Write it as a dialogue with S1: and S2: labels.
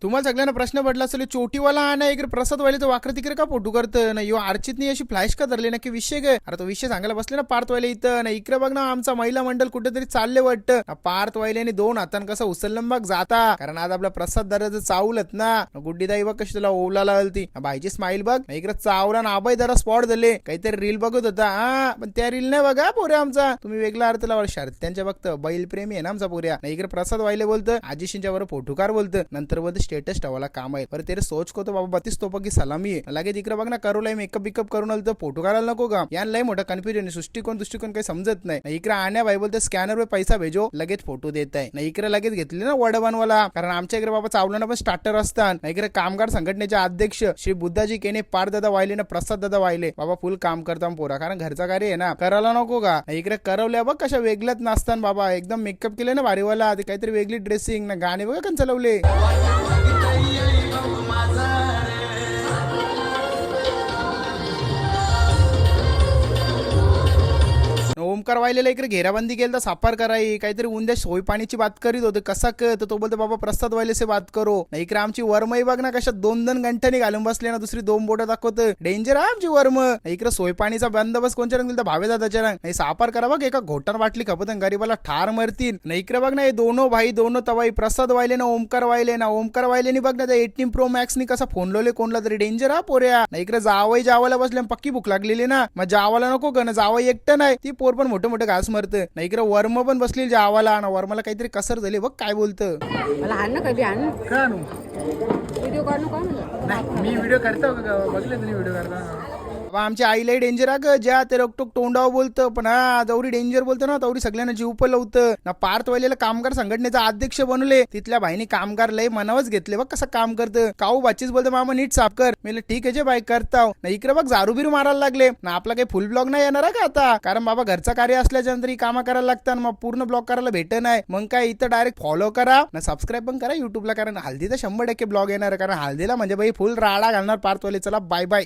S1: तुम्हाला सगळ्यांना प्रश्न पडला असेल चोटीवाला आणि इकडे प्रसाद वाले तर वाकर तिकडे का फोटो करतं ना यो अर्चितनी अशी फ्लॅश का धरली नक्की विषय काय. अरे तो विषय सांगायला बसले ना पार्थ वाले इथं ना इकडे बघ ना आमचा महिला मंडळ कुठेतरी चालले वाटतं. पार्थ वाल्याने 2 हातान कसं उचललं बघ जाता कारण आज आपला प्रसाद दराचं चावलत ना गुड्डीदाई बघ कशी तुला ओवला लागलती भाईची स्माईल बघ इकडे चावला ना आबाई जरा स्पॉट झाले काहीतरी रील बघत होता हा पण त्या रील नाही बघा पोऱ्या आमचा तुम्ही वेगळा अर्थ लावा शर्त त्यांच्या बघतं बैल प्रेमी आहे ना आमचा पोऱ्या इकडे प्रसाद वाहिले बोलतं आजीशींच्या वर फोटोकार बोलतं नंतर बोलतं स्टेटस ठेवायला काम आहे पर तेरे सोच को तो बाबा 32 तोपा की सलामी आहे लागे तिकडे बघ ना करूला मेकअप बिकअप करून आलं तर फोटो काढायला नको का यान लय मोठा कन्फ्युजन दृष्टिकोन काही समजत नाही इकडे आण्या भाई बोलते स्कॅनर वर पैसा भेजो लगेच फोटो देत आहे नाही इकडे लगेच घेतले ना वडबानवाला कारण आमच्या इकडे बाबा चावलं पण स्टार्टर असतात इकडे कामगार संघटनेचे अध्यक्ष श्री बुद्धाजी केने पार दादा वाहिले ना प्रसाद दादा वाहिले बाबा फुल काम करता पोरा कारण घरचा कार्य आहे ना करायला नको का इकडे करवल्या बघ कशा वेगळ्यात नसतात बाबा एकदम मेकअप केले ना भारीवाला ते काहीतरी वेगळी ड्रेसिंग ना गाणे बघा कन चालवले. ओमकार वाहिलेला इकडे घेराबंदी केली तर साफार कराई काहीतरी उंद्या सोय पाणीची बात करीत होते कसा तर तो बोलतो बाबा प्रसाद वाहिले से बात करो नाही इकडे आमची वर्मही बघ ना कशा 2-2 घंट्याने घालून बसले ना दुसरी 2 बोट दाखवत डेंजर आहे आमची वर्म इकडे सोय पाणीचा बंदोबस्त कोणच्या रंग दिला भावे दादाच्या रंग नाही साफार करा बघ एका घोटार वाटली खपत गरीबाला ठार मरतील नाही इकडे बघ ना हे दोनो भाई दोनो तवाई प्रसाद वाहिले ना ओमकार वाहिले बघ ना 18 प्रो मॅक्स नी कसा फोन लोले कोणला तरी डेंजर हा पोऱ्या नाही इकडे जावई जावायला बसले पक्की भूक लागलेली ना मग जावाला नको का ना जावई एकटं नाही ती पोर पण मोठं मोठं घास मरत नाही इकडे वर्म पण बसली जावाला ना वर्माला काहीतरी कसर झाली बघ काय बोलतं
S2: मला हाण ना कधी हाण
S1: का
S2: व्हिडिओ काढू का म्हणलं
S1: मी व्हिडिओ करतो बघले तुम्ही व्हिडिओ करता आमच्या आईलाही डेंजर आहे ग ज्या ते रोकटोक तोंडावर बोलतं पण हा जवरी डेंजर बोलतं ना तवरी सगळ्यांना जीव पण लावतं ना पार्थ वालेला कामगार संघटनेचा अध्यक्ष बनवले तिथल्या भाईनी कामगार लय मनावच घेतले बघ कसं काम करतं काऊ बाचीच बोलतं मामा नीट साफ कर मी ठीक आहे जे बाई करताव ना इकडे बघ झारू बिरू मारायला लागले ना आपला काही फुल ब्लॉग नाही येणार का आता कारण बाबा घरचं कार्य असल्याच्या नंतर ही कामं करायला लागतात मग पूर्ण ब्लॉग करायला भेट नाही मग काय इथं डायरेक्ट फॉलो करा ना सबस्क्राईब पण करा युट्यूबला कारण हल्दीचा 100% ब्लॉग येणार कारण हल्दीला म्हणजे बाई फुल राडा घालणार पार्थ वाले चला बाय बाय.